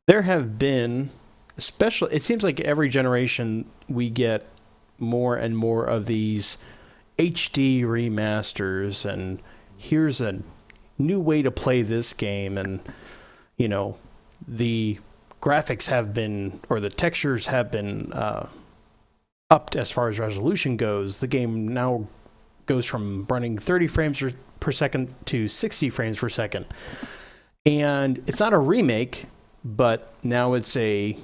There have been, especially, it seems like every generation we get more and more of these HD remasters, and here's a new way to play this game, and you know, the graphics have been, or the textures have been upped as far as resolution goes. The game now goes from running 30 frames per second to 60 frames per second. And it's not a remake, but now it's a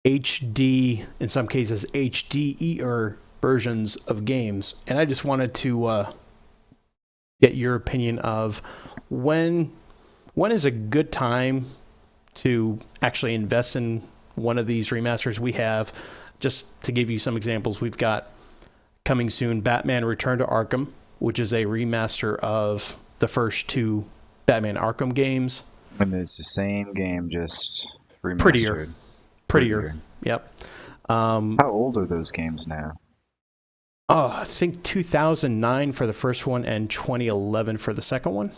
HD, in some cases HDer versions of games. And I just wanted to get your opinion of when is a good time to actually invest in one of these remasters. We have, just to give you some examples, we've got coming soon Batman Return to Arkham, which is a remaster of the first two Batman Arkham games. And it's the same game, just Prettier. remastered. Prettier. Yep. How old are those games now? I think 2009 for the first one and 2011 for the second one.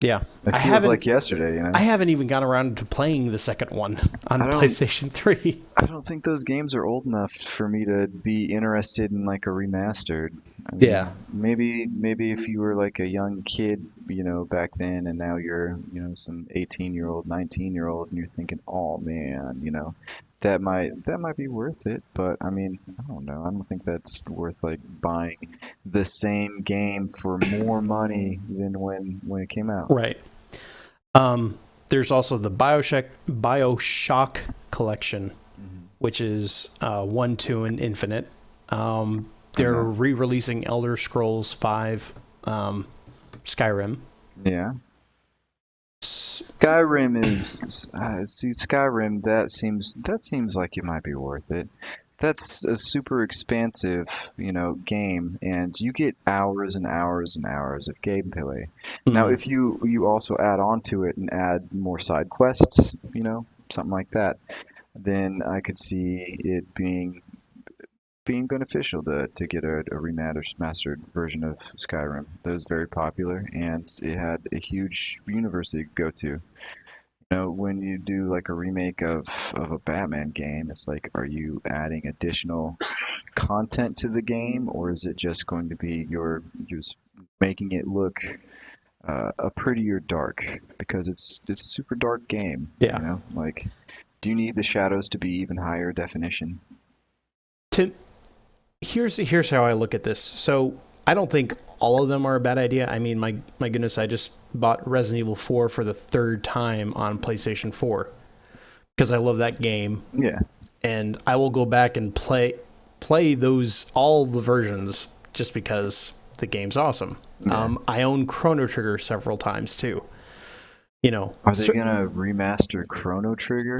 Yeah. It feels like yesterday, I haven't even got around to playing the second one on I don't- PlayStation 3. I don't think those games are old enough for me to be interested in like a remastered. I mean, Yeah. maybe if you were like a young kid, back then, and now you're, some 18-year-old, 19-year-old, and you're thinking, oh man, that might be worth it. But I mean, I don't know. I don't think that's worth like buying the same game for more money than when it came out. Right. There's also the Bioshock collection, which is 1, 2, and Infinite. They're re-releasing Elder Scrolls 5 Skyrim. Yeah. Skyrim is Skyrim, that seems like it might be worth it. That's a super expansive, game, and you get hours and hours and hours of gameplay. Now, Mhm. if you also add on to it and add more side quests, something like that, then I could see it being beneficial to get a remastered version of Skyrim that was very popular, and it had a huge universe to go to. When you do like a remake of a Batman game, it's like, are you adding additional content to the game, or is it just going to be you're just making it look a prettier dark? Because it's a super dark game, Yeah. Like, do you need the shadows to be even higher definition? To here's how I look at this. So I don't think all of them are a bad idea. I mean, my goodness, I just bought Resident Evil 4 for the third time on PlayStation 4 because I love that game, Yeah. and I will go back and play those all the versions just because the game's awesome. Yeah. I own Chrono Trigger several times too. Are they gonna remaster Chrono Trigger?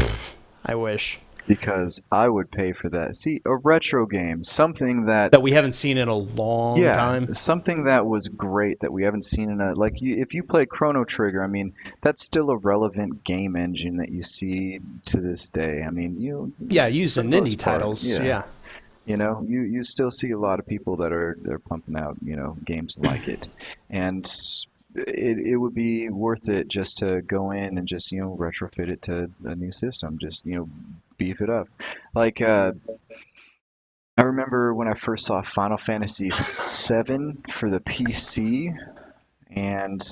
I wish Because I would pay for that. See, a retro game, something that, that we haven't seen in a long yeah, time. something that was great that we haven't seen in a, like, if you play Chrono Trigger, I mean, that's still a relevant game engine that you see to this day. I mean, Yeah, used for the in indie most part, titles. yeah. Yeah. You still see a lot of people that are they're pumping out, games like it. And it would be worth it just to go in and just, retrofit it to a new system, just, beef it up. Like, I remember when I first saw Final Fantasy VII for the PC, and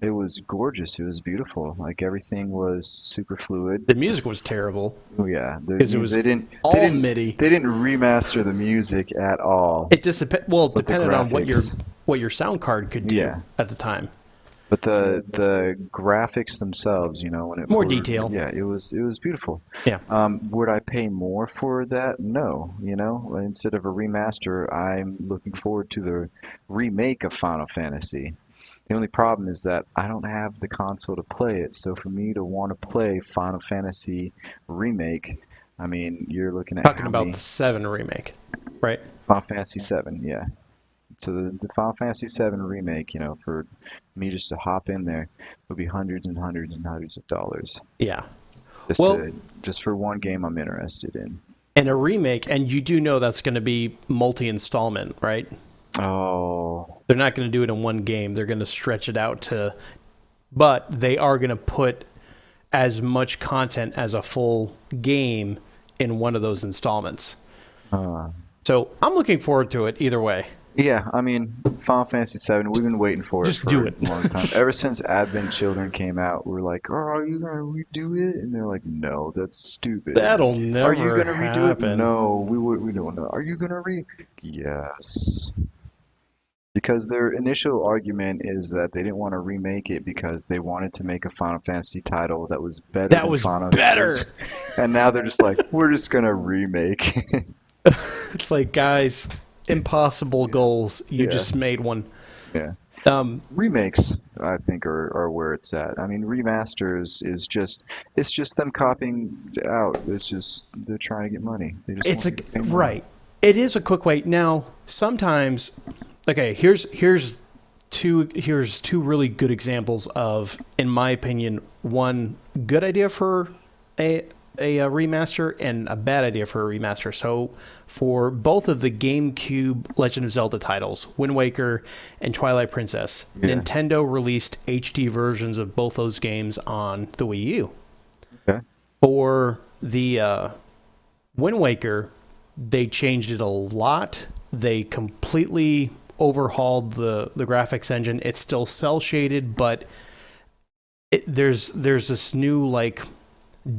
it was gorgeous. It was beautiful. Like, everything was super fluid. The music was terrible Oh yeah, because it was they didn't they all didn't MIDI. they didn't remaster the music at all, It but the depended on graphics. what your sound card could do Yeah, at the time. but the graphics themselves, when it More ported, detail. yeah, it was beautiful. Yeah. Would I pay more for that? No, instead of a remaster, I'm looking forward to the remake of Final Fantasy. The only problem is that I don't have the console to play it, so for me to want to play Final Fantasy remake, I mean, you're looking at Talking how about the many 7 remake, right? Final Fantasy 7, yeah. So the Final Fantasy 7 remake, for me just to hop in there would be hundreds and hundreds and hundreds of dollars Yeah. just Well, to just for one game I'm interested in. and a remake, and you do know that's going to be multi-installment, right? Oh, They're not going to do it in one game. They're going to stretch it out to, but they are going to put as much content as a full game in one of those installments. Uh, So I'm looking forward to it either way. yeah, I mean, Final Fantasy VII, we've been waiting for it Just do for it. a long time. Ever since Advent Children came out, we were like, oh, are you gonna redo it? And they're like, no, that's stupid. That'll Are you never gonna redo it? happen. No, we don't know. Are you gonna Yes. Because their initial argument is that they didn't want to remake it because they wanted to make a Final Fantasy title that was better That than was Final better. And now they're just like, we're just gonna remake. It's like, guys, impossible goals. You Yeah. just made one. Yeah. Um, Remakes, I think, are where it's at. I mean, remasters is it's just them copying out. It's just they're trying to get money. They just it's want to get paid money. right. It is a quick way. Now, sometimes, okay, here's two really good examples of, in my opinion, one good idea for a remaster and a bad idea for a remaster. So for both of the GameCube Legend of Zelda titles, Wind Waker and Twilight Princess, Yeah. Nintendo released HD versions of both those games on the Wii U. Okay. For the Wind Waker, they changed it a lot. They completely overhauled the graphics engine. It's still cel shaded, but there's this new like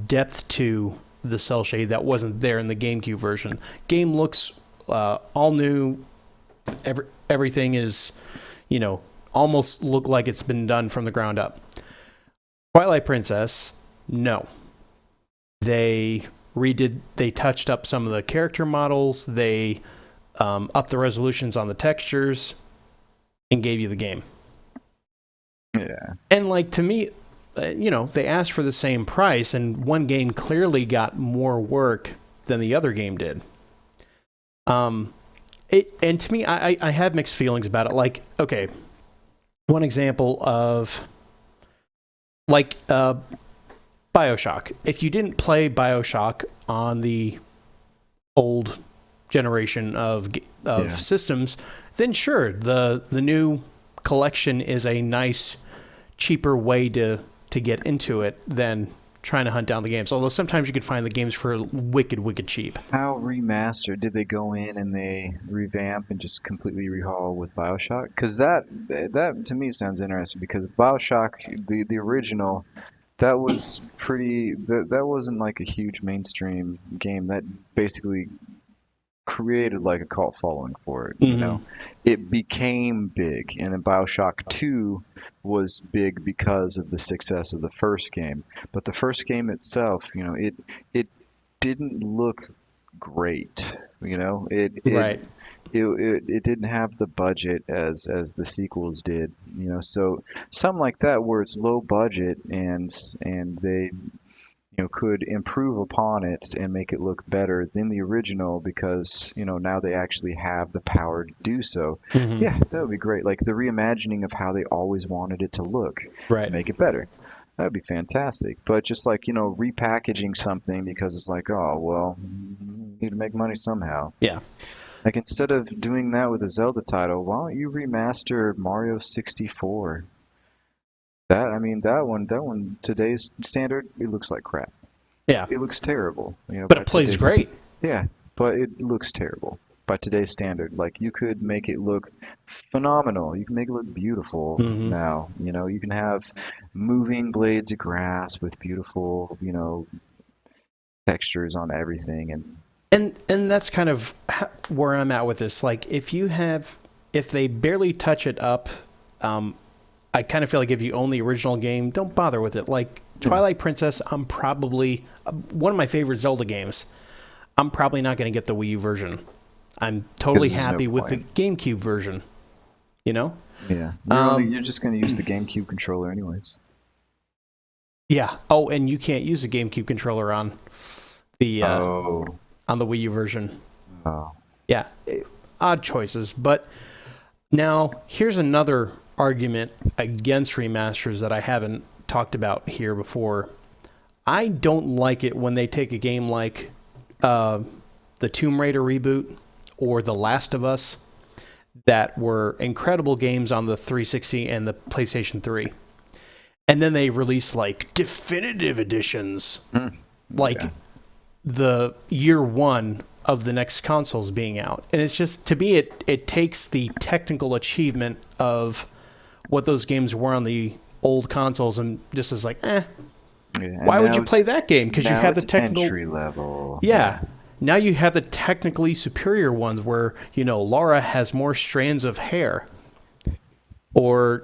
depth to the cel shade that wasn't there in the GameCube version. Game looks all new. Everything is, almost look like it's been done from the ground up. Twilight Princess, no. They touched up some of the character models. They upped the resolutions on the textures and gave you the game. Yeah. And like, to me, they asked for the same price, and one game clearly got more work than the other game did. And to me, I have mixed feelings about it. Like, okay, one example of like Bioshock. If you didn't play Bioshock on the old generation of systems, then sure, the new collection is a nice, cheaper way to get into it than trying to hunt down the games. Although sometimes you could find the games for wicked cheap. How remastered did they go in and they revamp and just completely rehaul with Bioshock? Because that to me sounds interesting. Because Bioshock, the original, that was that wasn't like a huge mainstream game. That basically created like a cult following for it. Mm-hmm. It became big, and then Bioshock 2 was big because of the success of the first game. But the first game itself, it didn't look great. Right. It didn't have the budget as the sequels did. So something like that where it's low budget and they could improve upon it and make it look better than the original because, now they actually have the power to do so. Mm-hmm. Yeah, that would be great. Like the reimagining of how they always wanted it to look. Right. Make it better. That would be fantastic. But just like, repackaging something because it's like, oh, well, you need to make money somehow. Yeah. Like instead of doing that with a Zelda title, why don't you remaster Mario 64? That one, today's standard, it looks like crap. Yeah. It looks terrible. But it plays great. Yeah, but it looks terrible by today's standard. Like you could make it look phenomenal. You can make it look beautiful now. You can have moving blades of grass with beautiful, textures on everything and that's kind of where I'm at with this. Like if they barely touch it up, I kind of feel like if you own the original game, don't bother with it. Like Twilight Princess, I'm probably one of my favorite Zelda games. I'm probably not going to get the Wii U version. I'm totally happy with the GameCube version. Yeah. You're just going to use the GameCube controller anyways. Yeah. Oh, and you can't use the GameCube controller on the Wii U version. Oh. Yeah. Odd choices. But now here's another argument against remasters that I haven't talked about here before. I don't like it when they take a game like the Tomb Raider reboot or The Last of Us that were incredible games on the 360 and the PlayStation 3, And then they release like definitive editions, Mm. like Yeah. the year one of the next consoles being out. And it's just, to me, it takes the technical achievement of what those games were on the old consoles and just is like, Yeah. And why would you play that game? Because you now have the it's technical. entry level. Yeah. Now you have the technically superior ones where, Laura has more strands of hair or,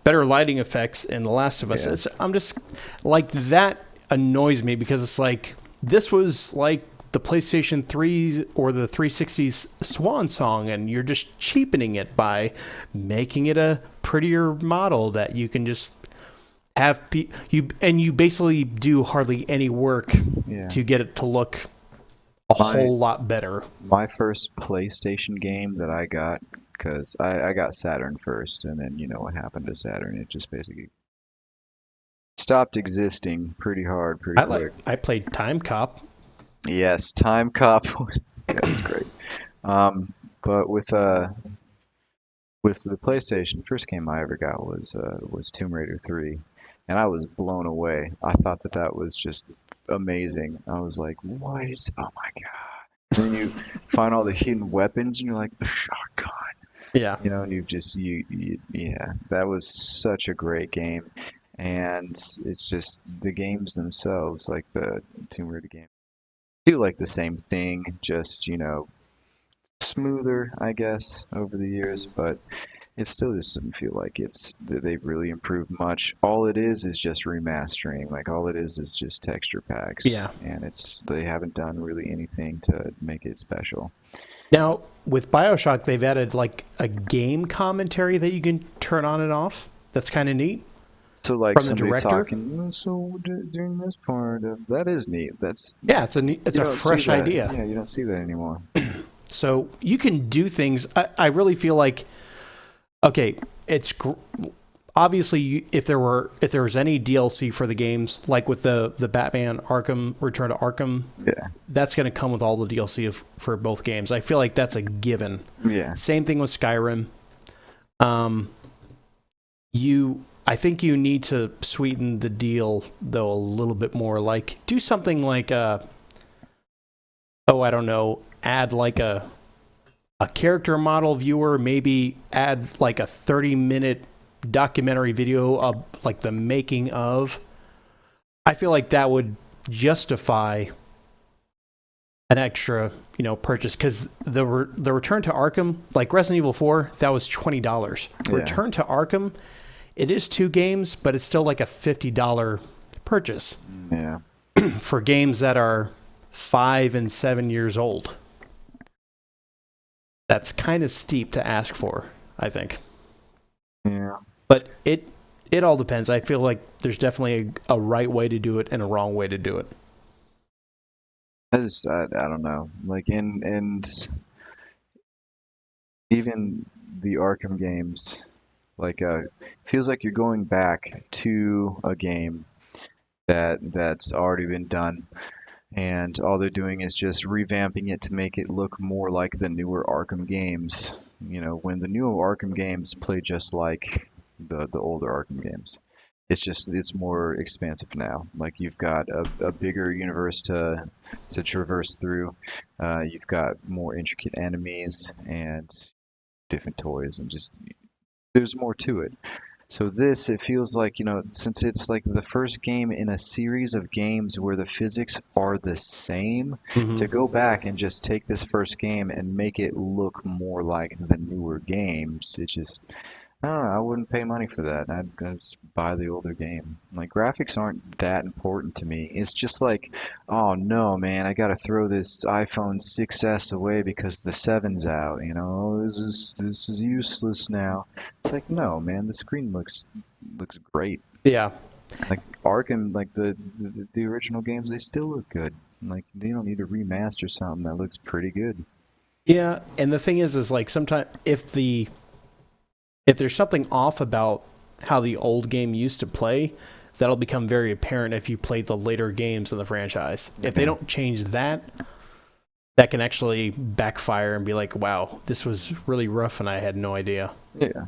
better lighting effects in The Last of Us. Yeah. I'm just like, that annoys me because it's like, this was like the PlayStation 3 or the 360's swan song, and you're just cheapening it by making it a prettier model that you can just have you basically do hardly any work Yeah. to get it to look a whole lot better. My first PlayStation game that I got, because I got Saturn first, and then you know what happened to Saturn. It just basically stopped existing pretty hard, pretty quick. I played Time Cop. Yes, Time Cop. Yeah, it was great. But with the PlayStation, first game I ever got was Tomb Raider 3, and I was blown away. I thought that was just amazing. I was like, what? Oh my God. And then you find all the hidden weapons, and you're like, the shotgun. Yeah. And yeah, that was such a great game. And it's just the games themselves, like the Tomb Raider game, do like the same thing, just, smoother, I guess, over the years, but it still just doesn't feel like they've really improved much. All it is just remastering. Like all it is just texture packs. Yeah. And they haven't done really anything to make it special. Now, with Bioshock, they've added like a game commentary that you can turn on and off. That's kind of neat. So like From the somebody director? talking, so during this part of that is neat. It's a fresh idea. Yeah, you don't see that anymore. So you can do things. I really feel like, okay, obviously if there was any DLC for the games, like with the Batman Arkham Return to Arkham, Yeah. that's going to come with all the DLC for both games. I feel like that's a given. Yeah. Same thing with Skyrim. I think you need to sweeten the deal though a little bit more. Like do something like I don't know, add like a character model viewer, maybe add like a 30-minute documentary video of like the making of. I feel like that would justify an extra, purchase, because the Return to Arkham, like Resident Evil 4, that was $20. Yeah. Return to Arkham, it is 2 games, but it's still like a $50 purchase. Yeah. For games that are 5 and 7 years old. That's kind of steep to ask for, I think. Yeah. But it all depends. I feel like there's definitely a right way to do it and a wrong way to do it. I don't know. Like and even the Arkham games, like feels like you're going back to a game that's already been done, and all they're doing is just revamping it to make it look more like the newer Arkham games. When the newer Arkham games play just like the older Arkham games. It's more expansive now. Like you've got a bigger universe to traverse through. You've got more intricate enemies and different toys, and just there's more to it. So it feels like, since it's like the first game in a series of games where the physics are the same, to go back and just take this first game and make it look more like the newer games, I don't know, I wouldn't pay money for that. I'd just buy the older game. Like, graphics aren't that important to me. It's just like, oh no, man, I gotta throw this iPhone 6S away because the 7's out, this is useless now. It's like, no, man, the screen looks great. Yeah. Like Arkham, like the original games, they still look good. Like, they don't need to remaster something that looks pretty good. Yeah, and the thing is like sometimes if there's something off about how the old game used to play, that'll become very apparent if you play the later games in the franchise. If they don't change that can actually backfire and be like, wow, this was really rough and I had no idea. Yeah.